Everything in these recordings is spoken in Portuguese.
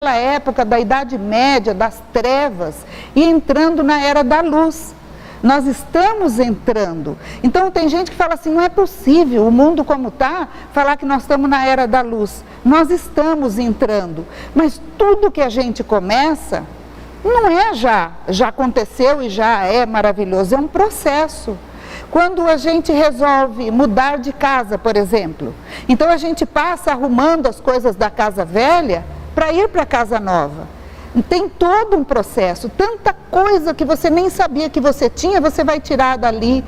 época da Idade Média, das trevas, e entrando na era da luz. Nós estamos entrando. Então tem gente que fala assim, não é possível, o mundo como está, falar que nós estamos na era da luz. Nós estamos entrando, mas tudo que a gente começa, não é já aconteceu e já é maravilhoso, é um processo. Quando a gente resolve mudar de casa, por exemplo, então a gente passa arrumando as coisas da casa velha para ir para a casa nova. Tem todo um processo, tanta coisa que você nem sabia que você tinha, você vai tirar dali,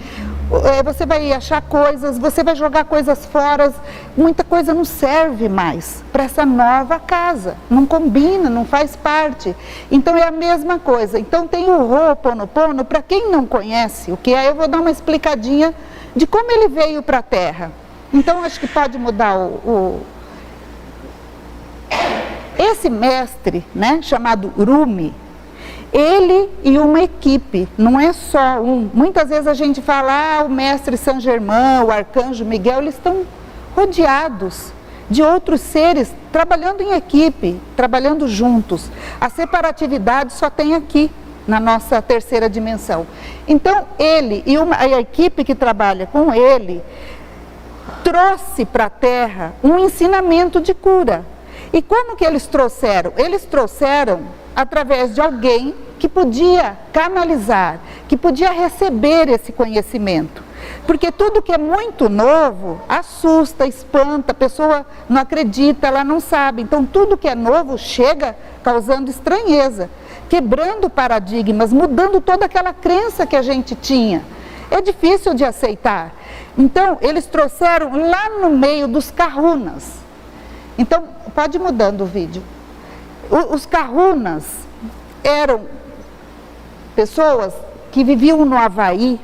você vai achar coisas, você vai jogar coisas fora, muita coisa não serve mais para essa nova casa, não combina, não faz parte. Então é a mesma coisa. Então tem o Ho'oponopono, para quem não conhece o que é, eu vou dar uma explicadinha de como ele veio para a Terra. Então acho que pode mudar esse mestre, né, chamado Rumi, ele e uma equipe, não é só um. Muitas vezes a gente fala, o mestre São Germão, o arcanjo Miguel, eles estão rodeados de outros seres, trabalhando em equipe, trabalhando juntos. A separatividade só tem aqui, na nossa terceira dimensão. Então, ele e a equipe que trabalha com ele, trouxe para a Terra um ensinamento de cura. E como que eles trouxeram? Eles trouxeram através de alguém que podia canalizar, que podia receber esse conhecimento. Porque tudo que é muito novo assusta, espanta, a pessoa não acredita, ela não sabe. Então tudo que é novo chega causando estranheza, quebrando paradigmas, mudando toda aquela crença que a gente tinha. É difícil de aceitar. Então eles trouxeram lá no meio dos kahunas. Então, pode ir mudando o vídeo. Os kahunas eram pessoas que viviam no Havaí,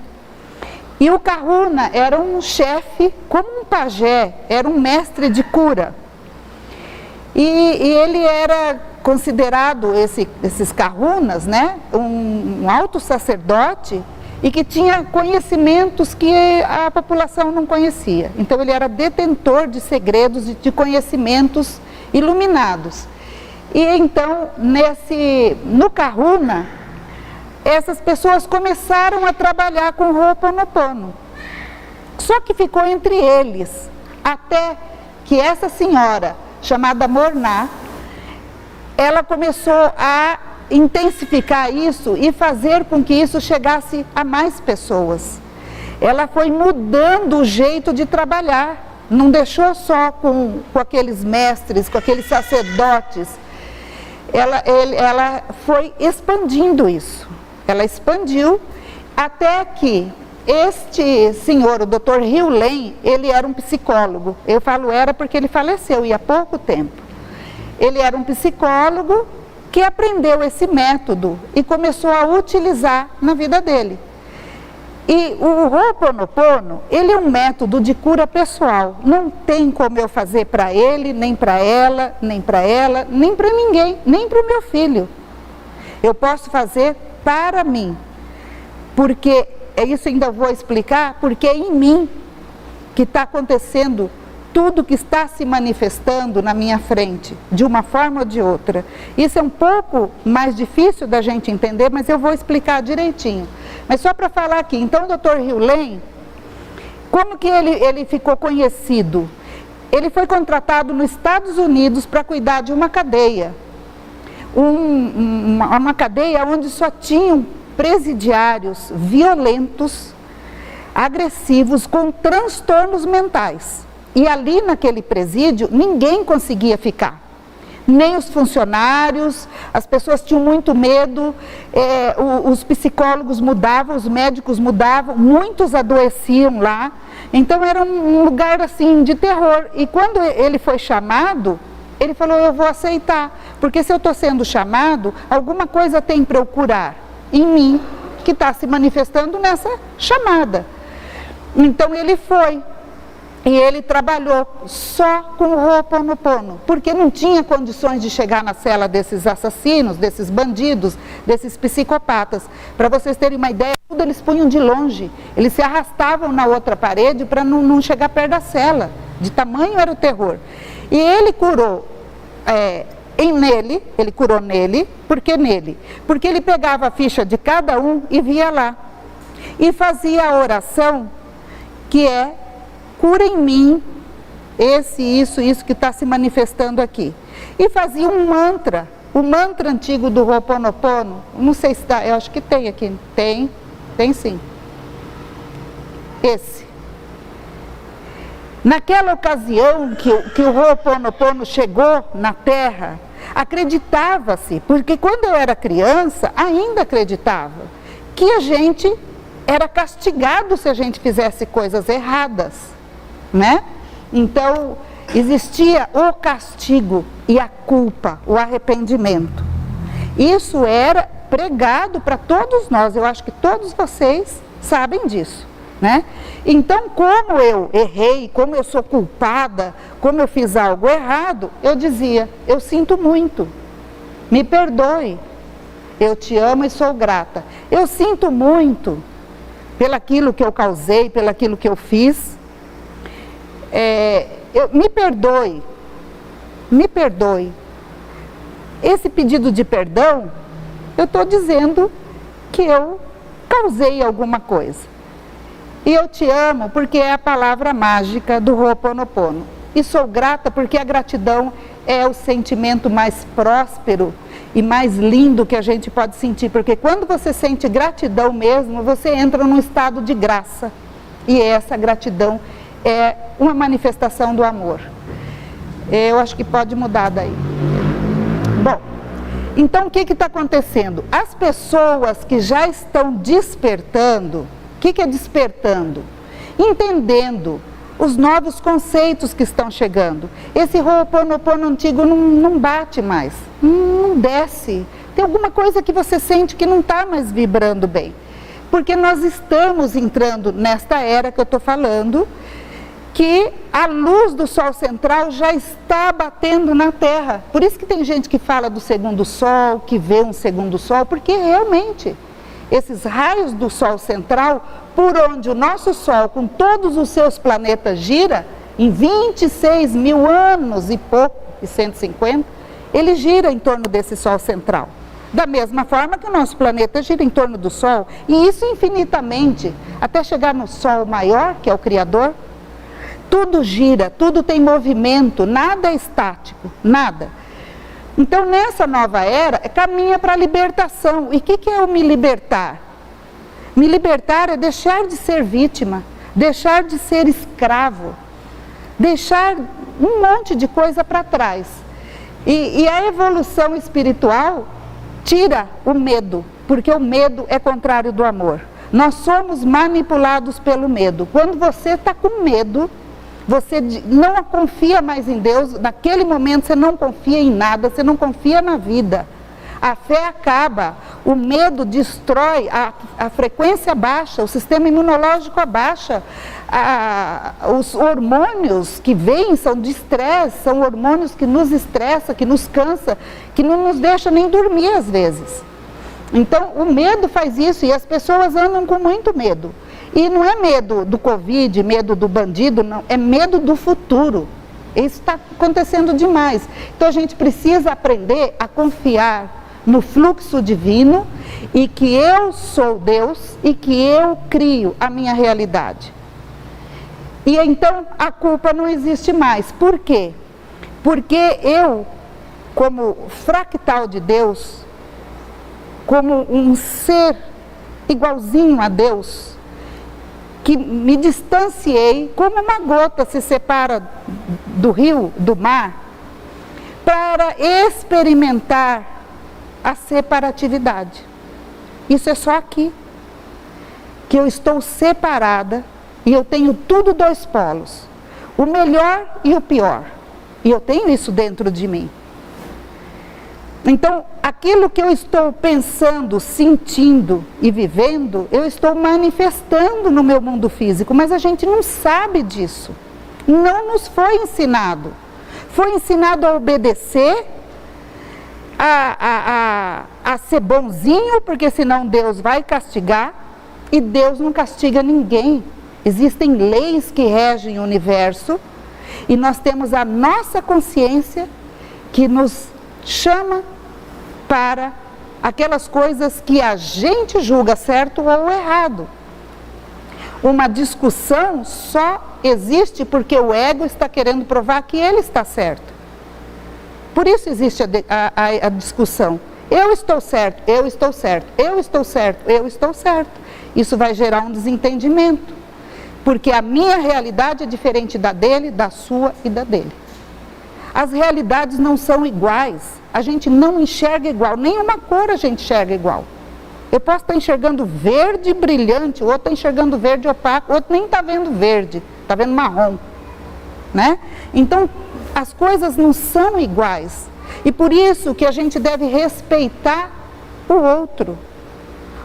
e o kahuna era um chefe, como um pajé, era um mestre de cura. E ele era considerado, esses kahunas, né, um alto sacerdote, e que tinha conhecimentos que a população não conhecia. Então ele era detentor de segredos e de conhecimentos iluminados. E então, no kahuna, essas pessoas começaram a trabalhar com o Ho'oponopono. Só que ficou entre eles, até que essa senhora, chamada Morná, ela começou a intensificar isso e fazer com que isso chegasse a mais pessoas. Ela foi mudando o jeito de trabalhar, não deixou só com aqueles mestres, com aqueles sacerdotes. Ela foi expandindo isso. Ela expandiu até que este senhor, o Dr. Hieu Len, ele era um psicólogo. Eu falo era porque ele faleceu e há pouco tempo. Ele era um psicólogo que aprendeu esse método e começou a utilizar na vida dele. E o Ho'oponopono, ele é um método de cura pessoal. Não tem como eu fazer para ele, nem para ela, nem para ela, nem para ninguém, nem para o meu filho. Eu posso fazer para mim, porque, isso ainda vou explicar, porque é em mim que está acontecendo tudo que está se manifestando na minha frente, de uma forma ou de outra. Isso é um pouco mais difícil da gente entender, mas eu vou explicar direitinho. Mas só para falar aqui, então o Dr. Hieu Len, como que ele ficou conhecido? Ele foi contratado nos Estados Unidos para cuidar de uma cadeia. Uma cadeia onde só tinham presidiários violentos, agressivos, com transtornos mentais. E ali naquele presídio, ninguém conseguia ficar. Nem os funcionários, as pessoas tinham muito medo, os psicólogos mudavam, os médicos mudavam, muitos adoeciam lá. Então era um lugar assim de terror. E quando ele foi chamado, ele falou, eu vou aceitar, porque se eu estou sendo chamado, alguma coisa tem para eu curar em mim, que está se manifestando nessa chamada. Então ele foi. E ele trabalhou só com o Ho'oponopono, porque não tinha condições de chegar na cela desses assassinos, desses bandidos, desses psicopatas. Para vocês terem uma ideia, tudo eles punham de longe. Eles se arrastavam na outra parede para não chegar perto da cela. De tamanho era o terror. E ele curou nele, ele curou nele. Por que nele? Porque ele pegava a ficha de cada um e via lá. E fazia a oração que é: cura em mim isso que está se manifestando aqui. E fazia um mantra, o mantra antigo do Ho'oponopono. Não sei se dá, eu acho que tem aqui. Tem sim. Esse. Naquela ocasião que o Ho'oponopono chegou na Terra, acreditava-se, porque quando eu era criança, ainda acreditava, que a gente era castigado se a gente fizesse coisas erradas, né? Então, existia o castigo e a culpa, o arrependimento. Isso era pregado para todos nós, eu acho que todos vocês sabem disso, né? Então, como eu errei, como eu sou culpada, como eu fiz algo errado, eu dizia: eu sinto muito, me perdoe, eu te amo e sou grata. Eu sinto muito pelaquilo que eu causei, pelaquilo que eu fiz. Me perdoe, me perdoe. Esse pedido de perdão, eu estou dizendo que eu causei alguma coisa. E eu te amo porque é a palavra mágica do Ho'oponopono. E sou grata porque a gratidão é o sentimento mais próspero e mais lindo que a gente pode sentir. Porque quando você sente gratidão mesmo, você entra num estado de graça. E essa gratidão é uma manifestação do amor. Eu acho que pode mudar daí. Bom, então o que está acontecendo? As pessoas que já estão despertando, o que é despertando? Entendendo os novos conceitos que estão chegando. Esse Ho'oponopono antigo não bate mais, não desce. Tem alguma coisa que você sente que não está mais vibrando bem. Porque nós estamos entrando nesta era que eu estou falando, que a luz do Sol central já está batendo na Terra. Por isso que tem gente que fala do segundo Sol, que vê um segundo Sol, porque realmente esses raios do Sol central, por onde o nosso Sol, com todos os seus planetas, gira, em 26 mil anos e pouco, e 150, ele gira em torno desse Sol central. Da mesma forma que o nosso planeta gira em torno do Sol, e isso infinitamente, até chegar no Sol maior, que é o Criador. Tudo gira, tudo tem movimento, nada é estático, nada. Então, nessa nova era, caminha para a libertação. E o que é o me libertar? Me libertar é deixar de ser vítima, deixar de ser escravo, deixar um monte de coisa para trás. E a evolução espiritual tira o medo, porque o medo é contrário do amor. Nós somos manipulados pelo medo. Quando você está com medo, você não confia mais em Deus, naquele momento você não confia em nada, você não confia na vida. A fé acaba, o medo destrói, a frequência baixa, o sistema imunológico abaixa, os hormônios que vêm são de estresse, são hormônios que nos estressam, que nos cansa, que não nos deixa nem dormir às vezes. Então o medo faz isso e as pessoas andam com muito medo. E não é medo do Covid, medo do bandido, não, é medo do futuro. Isso está acontecendo demais. Então a gente precisa aprender a confiar no fluxo divino e que eu sou Deus e que eu crio a minha realidade. E então a culpa não existe mais. Por quê? Porque eu, como fractal de Deus, como um ser igualzinho a Deus, que me distanciei, como uma gota se separa do rio, do mar, para experimentar a separatividade. Isso é só aqui, que eu estou separada e eu tenho tudo dois polos, o melhor e o pior, e eu tenho isso dentro de mim. Então, aquilo que eu estou pensando, sentindo e vivendo, eu estou manifestando no meu mundo físico, mas a gente não sabe disso. Não nos foi ensinado. Foi ensinado a obedecer, a ser bonzinho, porque senão Deus vai castigar, e Deus não castiga ninguém. Existem leis que regem o universo, e nós temos a nossa consciência que nos chama para aquelas coisas que a gente julga certo ou errado. Uma discussão só existe porque o ego está querendo provar que ele está certo. Por isso existe a discussão. Eu estou certo, eu estou certo, eu estou certo, eu estou certo. Isso vai gerar um desentendimento, porque a minha realidade é diferente da dele, da sua e da dele. As realidades não são iguais, a gente não enxerga igual, nenhuma cor a gente enxerga igual. Eu posso estar enxergando verde brilhante, o outro está enxergando verde opaco, o outro nem está vendo verde, está vendo marrom, né? Então, as coisas não são iguais. E por isso que a gente deve respeitar o outro.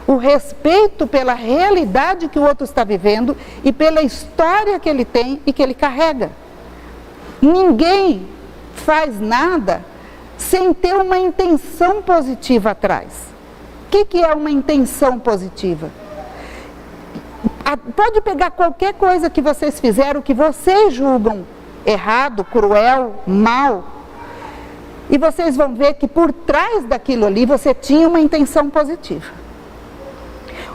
O respeito pela realidade que o outro está vivendo e pela história que ele tem e que ele carrega. Ninguém faz nada sem ter uma intenção positiva atrás. O que é uma intenção positiva? Pode pegar qualquer coisa que vocês fizeram, que vocês julgam errado, cruel, mal, e vocês vão ver que por trás daquilo ali você tinha uma intenção positiva.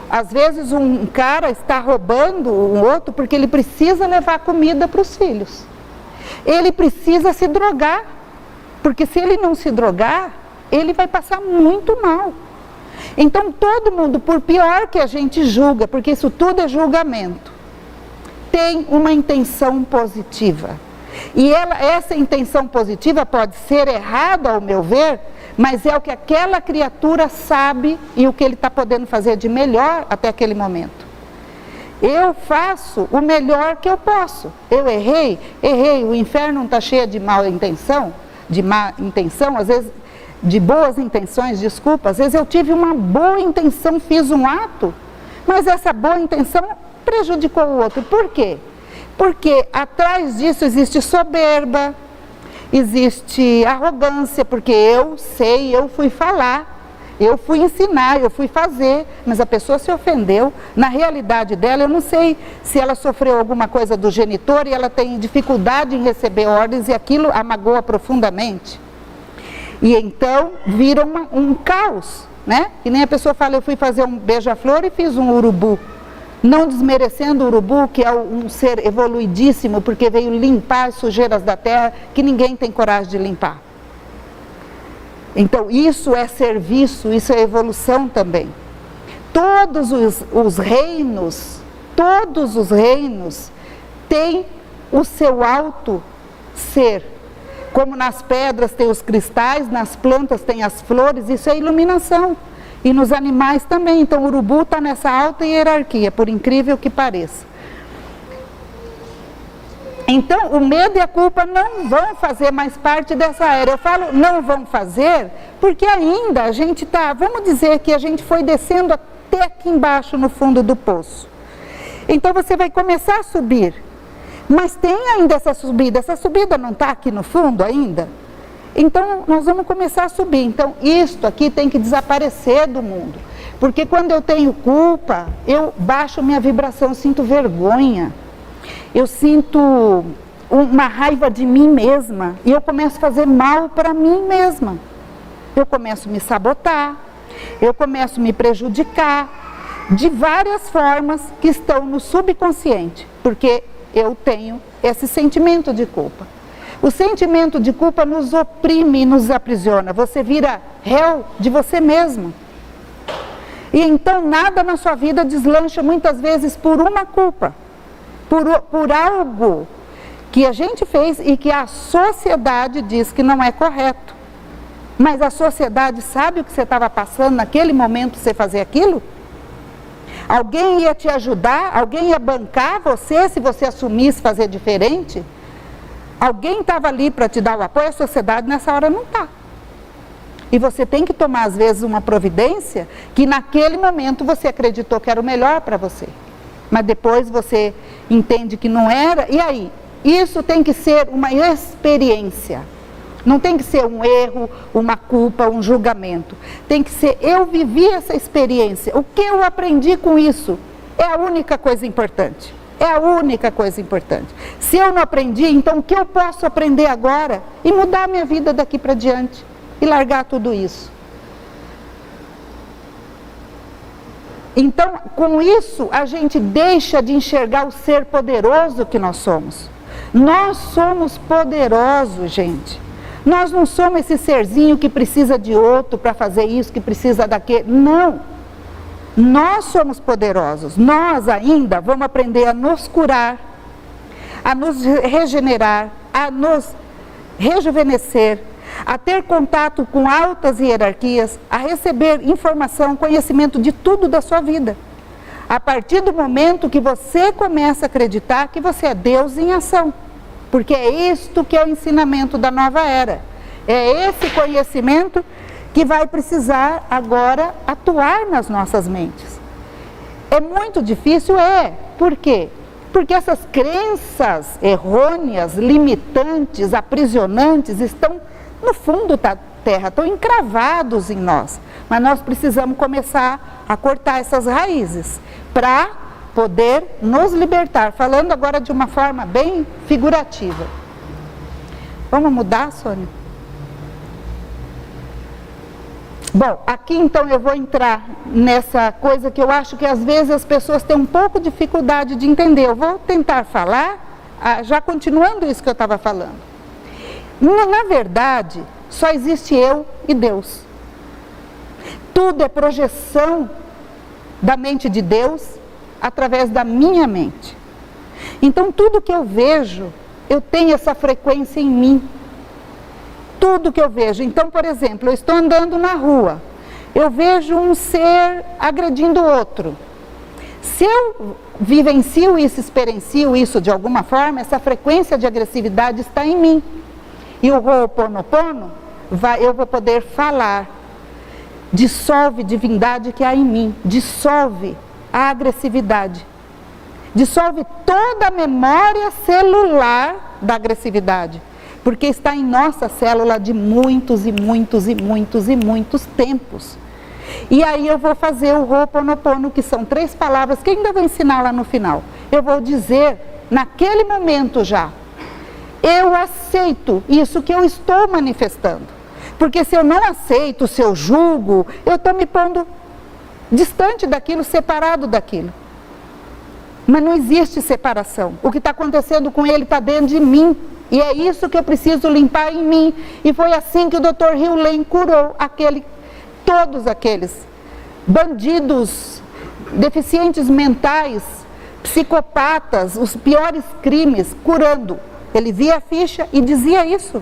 Às vezes um cara está roubando um outro porque ele precisa levar comida para os filhos. Ele precisa se drogar, porque se ele não se drogar, ele vai passar muito mal. Então todo mundo, por pior que a gente julga, porque isso tudo é julgamento, tem uma intenção positiva. E essa intenção positiva pode ser errada ao meu ver, mas é o que aquela criatura sabe e o que ele está podendo fazer de melhor até aquele momento. Eu faço o melhor que eu posso. Eu errei, o inferno não está cheio de má intenção, às vezes de boas intenções, desculpa, às vezes eu tive uma boa intenção, fiz um ato, mas essa boa intenção prejudicou o outro. Por quê? Porque atrás disso existe soberba, existe arrogância, porque eu sei, eu fui falar, eu fui ensinar, eu fui fazer, mas a pessoa se ofendeu. Na realidade dela, eu não sei se ela sofreu alguma coisa do genitor e ela tem dificuldade em receber ordens e aquilo a magoa profundamente. E então vira um caos, né? Que nem a pessoa fala, eu fui fazer um beija-flor e fiz um urubu. Não desmerecendo o urubu, que é um ser evoluidíssimo, porque veio limpar as sujeiras da terra que ninguém tem coragem de limpar. Então, isso é serviço, isso é evolução também. Todos os reinos têm o seu alto ser. Como nas pedras tem os cristais, nas plantas tem as flores, isso é iluminação. E nos animais também. Então o urubu está nessa alta hierarquia, por incrível que pareça. Então o medo e a culpa não vão fazer mais parte dessa era. Eu falo não vão fazer, porque ainda a gente está, vamos dizer que a gente foi descendo até aqui embaixo no fundo do poço. Então você vai começar a subir, mas tem ainda essa subida não está aqui no fundo ainda? Então, nós vamos começar a subir. Então, isto aqui tem que desaparecer do mundo. Porque quando eu tenho culpa, eu baixo minha vibração, eu sinto vergonha. Eu sinto uma raiva de mim mesma. E eu começo a fazer mal para mim mesma. Eu começo a me sabotar. Eu começo a me prejudicar. De várias formas que estão no subconsciente. Porque eu tenho esse sentimento de culpa. O sentimento de culpa nos oprime e nos aprisiona. Você vira réu de você mesmo. E então nada na sua vida deslancha muitas vezes por uma culpa. Por algo que a gente fez e que a sociedade diz que não é correto. Mas a sociedade sabe o que você estava passando naquele momento para você fazer aquilo? Alguém ia te ajudar? Alguém ia bancar você se você assumisse fazer diferente? Alguém estava ali para te dar o apoio, a sociedade nessa hora não está. E você tem que tomar, às vezes, uma providência que naquele momento você acreditou que era o melhor para você. Mas depois você entende que não era, e aí? Isso tem que ser uma experiência. Não tem que ser um erro, uma culpa, um julgamento. Tem que ser, eu vivi essa experiência. O que eu aprendi com isso? É a única coisa importante. É a única coisa importante. Se eu não aprendi, então o que eu posso aprender agora e mudar a minha vida daqui para diante? e largar tudo isso. Então, com isso, a gente deixa de enxergar o ser poderoso que nós somos. Nós somos poderosos, gente. Nós não somos esse serzinho que precisa de outro para fazer isso, que precisa daquele. Não. Nós somos poderosos. Nós ainda vamos aprender a nos curar, a nos regenerar, a nos rejuvenescer, a ter contato com altas hierarquias, a receber informação, conhecimento de tudo da sua vida. A partir do momento que você começa a acreditar que você é Deus em ação. Porque é isto que é o ensinamento da nova era. É esse conhecimento que vai precisar agora atuar nas nossas mentes. É muito difícil, Por quê? Porque essas crenças errôneas, limitantes, aprisionantes, estão no fundo da terra, estão encravados em nós. Mas nós precisamos começar a cortar essas raízes para poder nos libertar. Falando agora de uma forma bem figurativa. Vamos mudar, Sônia? Bom, aqui então eu vou entrar nessa coisa que eu acho que às vezes as pessoas têm um pouco de dificuldade de entender. Eu vou tentar falar, já continuando isso que eu estava falando. Na verdade, só existe eu e Deus. Tudo é projeção da mente de Deus através da minha mente. Então, tudo que eu vejo, eu tenho essa frequência em mim. Tudo que eu vejo. Então, por exemplo, eu estou andando na rua, eu vejo um ser agredindo outro. Se eu vivencio isso, experiencio isso de alguma forma, essa frequência de agressividade está em mim. E o Ho'oponopono, eu vou poder falar. Dissolve divindade que há em mim, dissolve a agressividade. Dissolve toda a memória celular da agressividade. Porque está em nossa célula de muitos e muitos e muitos e muitos tempos. E aí eu vou fazer o Ho'oponopono, que são 3 palavras que ainda vou ensinar lá no final. Eu vou dizer, naquele momento já, eu aceito isso que eu estou manifestando. Porque se eu não aceito, se eu julgo, eu estou me pondo distante daquilo, separado daquilo. Mas não existe separação. O que está acontecendo com ele está dentro de mim. E é isso que eu preciso limpar em mim. E foi assim que o Dr. Hugh curou todos aqueles bandidos, deficientes mentais, psicopatas, os piores crimes, curando. Ele via a ficha e dizia isso.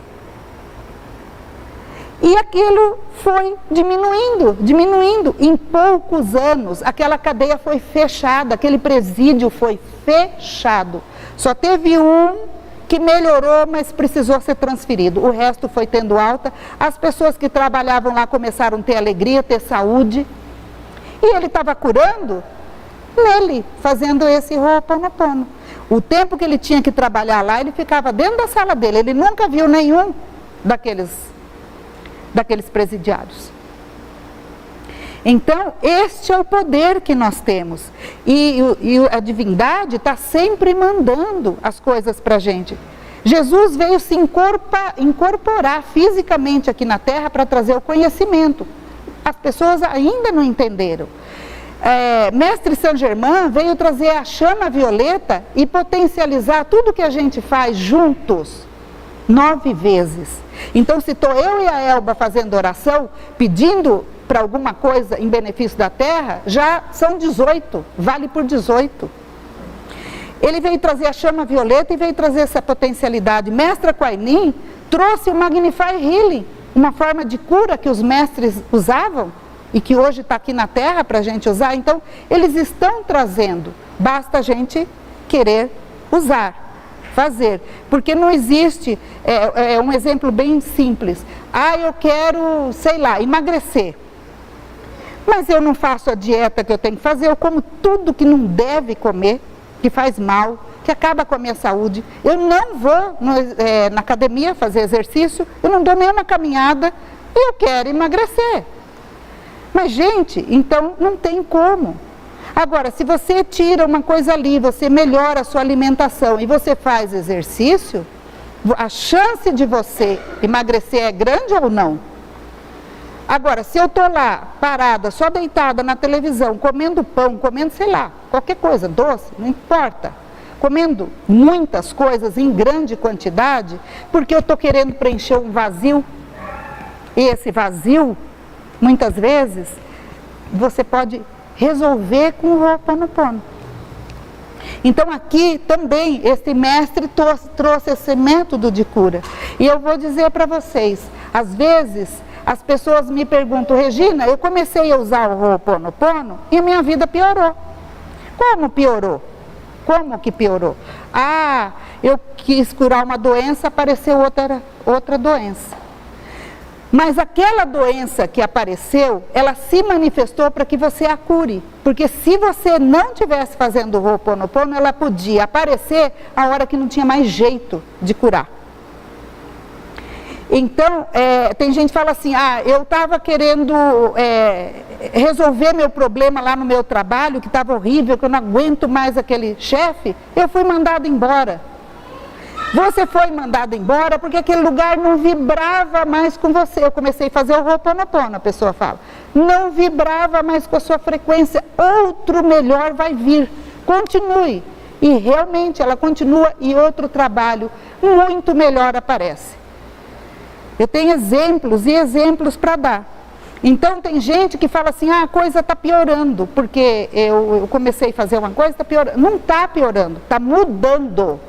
E aquilo foi diminuindo, diminuindo. Em poucos anos, aquela cadeia foi fechada, aquele presídio foi fechado. Só teve um que melhorou, mas precisou ser transferido. O resto foi tendo alta. As pessoas que trabalhavam lá começaram a ter alegria, ter saúde. E ele estava curando nele, fazendo esse Ho'oponopono. O tempo que ele tinha que trabalhar lá, ele ficava dentro da sala dele. Ele nunca viu nenhum daqueles presidiários. Então, este é o poder que nós temos. E a divindade está sempre mandando as coisas para a gente. Jesus veio se incorporar fisicamente aqui na Terra para trazer o conhecimento. As pessoas ainda não entenderam. Mestre Saint Germain veio trazer a chama violeta e potencializar tudo que a gente faz juntos 9 vezes. Então, se estou eu e a Elba fazendo oração, pedindo para alguma coisa em benefício da Terra, já são 18, vale por 18. Ele veio trazer a chama violeta e veio trazer essa potencialidade. Mestre Kuan Yin trouxe o Magnify Healing, uma forma de cura que os mestres usavam e que hoje está aqui na Terra para a gente usar. Então, eles estão trazendo, basta a gente querer usar. Fazer, porque não existe, um exemplo bem simples, eu quero, sei lá, emagrecer, mas eu não faço a dieta que eu tenho que fazer, eu como tudo que não deve comer, que faz mal, que acaba com a minha saúde, eu não vou na academia fazer exercício, eu não dou nenhuma caminhada, e eu quero emagrecer. Mas gente, então não tem como. Agora, se você tira uma coisa ali, você melhora a sua alimentação e você faz exercício, a chance de você emagrecer é grande ou não? Agora, se eu estou lá, parada, só deitada na televisão, comendo pão, comendo, sei lá, qualquer coisa, doce, não importa, comendo muitas coisas em grande quantidade, porque eu estou querendo preencher um vazio, e esse vazio, muitas vezes, você pode resolver com o Ho'oponopono. Então aqui também, esse mestre trouxe esse método de cura. E eu vou dizer para vocês, às vezes as pessoas me perguntam, Regina, eu comecei a usar o Ho'oponopono e a minha vida piorou. Como piorou? Como que piorou? Ah, eu quis curar uma doença, apareceu outra doença. Mas aquela doença que apareceu, ela se manifestou para que você a cure. Porque se você não estivesse fazendo o Ho'oponopono, ela podia aparecer a hora que não tinha mais jeito de curar. Então, tem gente que fala assim, eu estava querendo resolver meu problema lá no meu trabalho, que estava horrível, que eu não aguento mais aquele chefe, eu fui mandado embora. Você foi mandado embora porque aquele lugar não vibrava mais com você. Eu comecei a fazer o Ho'oponopono, a pessoa fala. Não vibrava mais com a sua frequência. Outro melhor vai vir. Continue. E realmente ela continua e outro trabalho muito melhor aparece. Eu tenho exemplos e exemplos para dar. Então tem gente que fala assim, a coisa está piorando, porque eu comecei a fazer uma coisa, está piorando. Não está piorando, está mudando.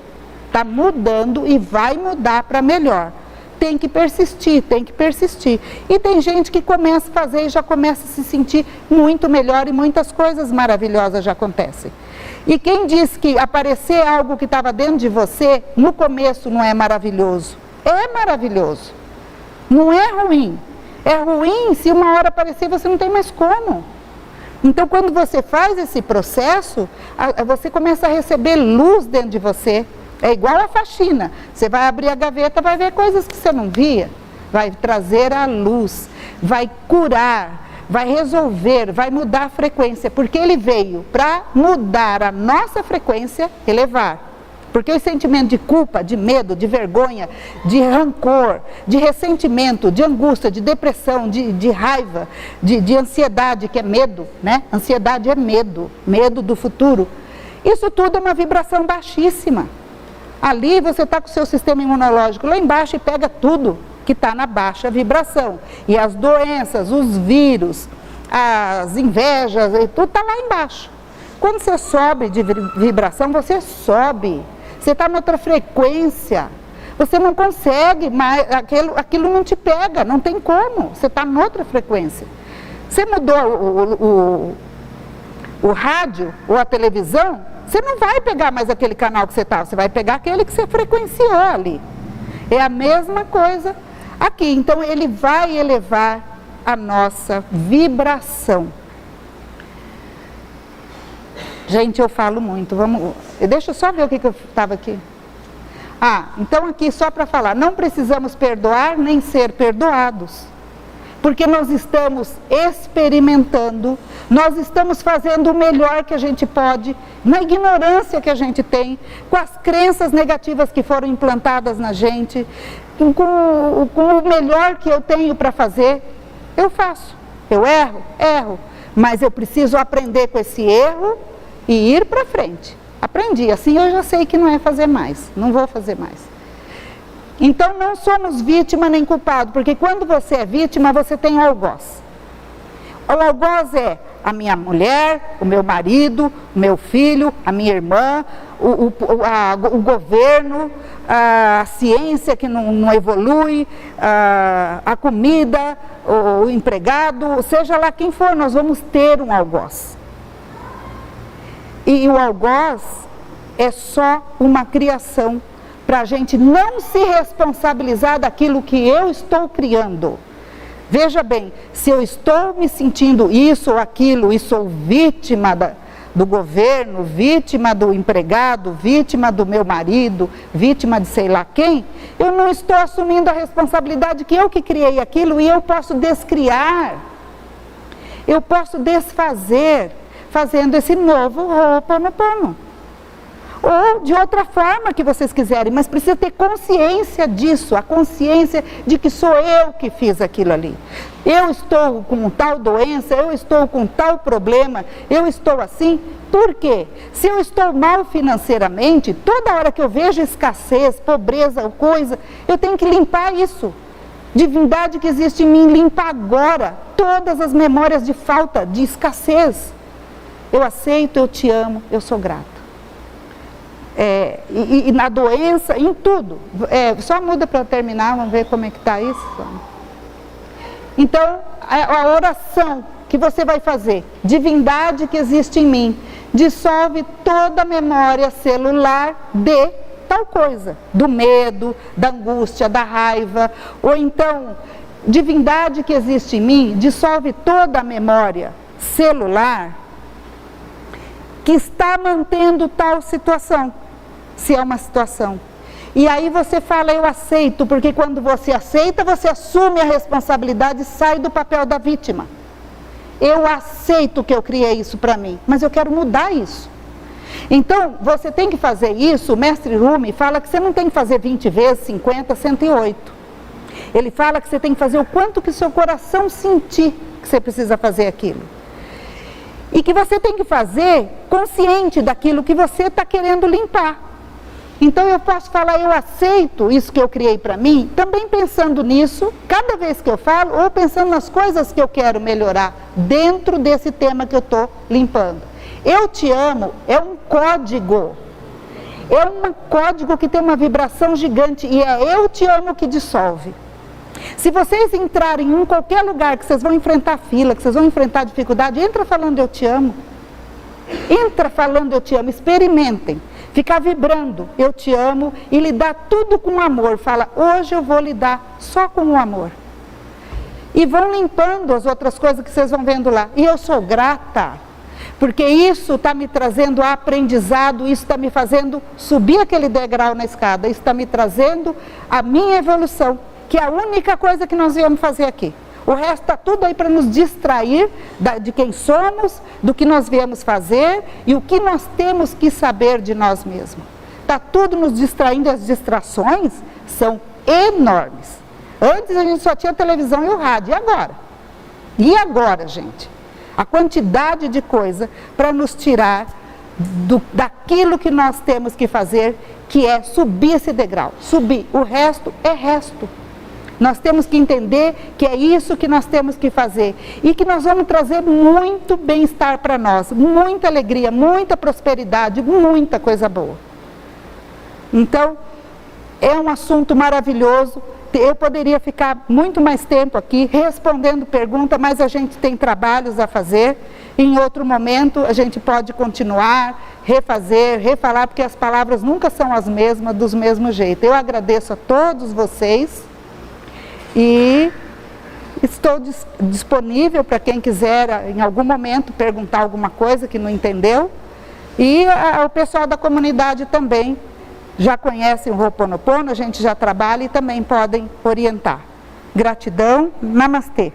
Está mudando e vai mudar para melhor. Tem que persistir, tem que persistir. E tem gente que começa a fazer e já começa a se sentir muito melhor e muitas coisas maravilhosas já acontecem. E quem diz que aparecer algo que estava dentro de você, no começo não é maravilhoso? É maravilhoso. Não é ruim. É ruim se uma hora aparecer você não tem mais como. Então quando você faz esse processo, você começa a receber luz dentro de você. É igual a faxina, você vai abrir a gaveta, vai ver coisas que você não via, vai trazer a luz, vai curar, vai resolver, vai mudar a frequência, porque ele veio para mudar a nossa frequência, elevar. Porque o sentimento de culpa, de medo, de vergonha, de rancor, de ressentimento, de angústia, de depressão, de raiva, de ansiedade, que é medo, né? Ansiedade é medo, medo do futuro. Isso tudo é uma vibração baixíssima. Ali você está com o seu sistema imunológico lá embaixo e pega tudo que está na baixa vibração. E as doenças, os vírus, as invejas, tudo está lá embaixo. Quando você sobe de vibração, você sobe. Você está em outra frequência. Você não consegue mais, aquilo não te pega, não tem como. Você está em outra frequência. Você mudou o rádio ou a televisão, você não vai pegar mais aquele canal que você está, você vai pegar aquele que você frequenciou ali. É a mesma coisa aqui. Então, ele vai elevar a nossa vibração. Gente, eu falo muito. Deixa eu só ver o que eu estava aqui. Então aqui só para falar, não precisamos perdoar nem ser perdoados. Porque nós estamos experimentando, nós estamos fazendo o melhor que a gente pode, na ignorância que a gente tem, com as crenças negativas que foram implantadas na gente, com o melhor que eu tenho para fazer, eu faço. Eu erro, mas eu preciso aprender com esse erro e ir para frente. Aprendi, assim eu já sei que não é fazer mais, não vou fazer mais. Então não somos vítima nem culpado, porque quando você é vítima, você tem algoz. O algoz é a minha mulher, o meu marido, o meu filho, a minha irmã, o governo, a ciência que não evolui, a comida, o empregado, seja lá quem for, nós vamos ter um algoz. E o algoz é só uma criação para a gente não se responsabilizar daquilo que eu estou criando. Veja bem, se eu estou me sentindo isso ou aquilo e sou vítima do governo, vítima do empregado, vítima do meu marido, vítima de sei lá quem, eu não estou assumindo a responsabilidade que eu que criei aquilo e eu posso descriar, eu posso desfazer, fazendo esse novo Ho'oponopono. O ou de outra forma que vocês quiserem, mas precisa ter consciência disso, a consciência de que sou eu que fiz aquilo ali. Eu estou com tal doença, eu estou com tal problema, eu estou assim. Por quê? Se eu estou mal financeiramente, toda hora que eu vejo escassez, pobreza ou coisa, eu tenho que limpar isso. Divindade que existe em mim, limpa agora todas as memórias de falta, de escassez. Eu aceito, eu te amo, eu sou grata. E na doença, em tudo. Só muda para terminar, vamos ver como é que está isso. Então, a oração que você vai fazer, divindade que existe em mim, dissolve toda a memória celular de tal coisa, do medo, da angústia, da raiva, ou então, divindade que existe em mim, dissolve toda a memória celular que está mantendo tal situação, se é uma situação. E aí você fala, eu aceito, porque quando você aceita, você assume a responsabilidade e sai do papel da vítima. Eu aceito que eu criei isso para mim, mas eu quero mudar isso. Então, você tem que fazer isso, o mestre Rumi fala que você não tem que fazer 20 vezes, 50, 108. Ele fala que você tem que fazer o quanto que seu coração sentir que você precisa fazer aquilo. E que você tem que fazer consciente daquilo que você está querendo limpar. Então eu posso falar, eu aceito isso que eu criei para mim, também pensando nisso, cada vez que eu falo, ou pensando nas coisas que eu quero melhorar dentro desse tema que eu estou limpando. Eu te amo é um código. É um código que tem uma vibração gigante e é eu te amo que dissolve. Se vocês entrarem em qualquer lugar que vocês vão enfrentar fila, que vocês vão enfrentar dificuldade, entra falando eu te amo. Entra falando eu te amo, experimentem. Ficar vibrando, eu te amo, e lidar tudo com amor. Fala, hoje eu vou lidar só com o amor. E vão limpando as outras coisas que vocês vão vendo lá. E eu sou grata, porque isso está me trazendo aprendizado, isso está me fazendo subir aquele degrau na escada, isso está me trazendo a minha evolução, que é a única coisa que nós viemos fazer aqui. O resto está tudo aí para nos distrair de quem somos, do que nós viemos fazer e o que nós temos que saber de nós mesmos. Está tudo nos distraindo, as distrações são enormes. Antes a gente só tinha a televisão e o rádio, e agora? E agora, gente? A quantidade de coisa para nos tirar daquilo que nós temos que fazer, que é subir esse degrau. Subir, o resto é resto. Nós temos que entender que é isso que nós temos que fazer e que nós vamos trazer muito bem-estar para nós, muita alegria, muita prosperidade, muita coisa boa. Então, é um assunto maravilhoso. Eu poderia ficar muito mais tempo aqui respondendo perguntas, mas a gente tem trabalhos a fazer. Em outro momento a gente pode continuar, refazer, refalar, porque as palavras nunca são as mesmas, do mesmo jeito. Eu agradeço a todos vocês. E estou disponível para quem quiser, em algum momento, perguntar alguma coisa que não entendeu. E o pessoal da comunidade também já conhece o Ho'oponopono, a gente já trabalha e também podem orientar. Gratidão, namastê.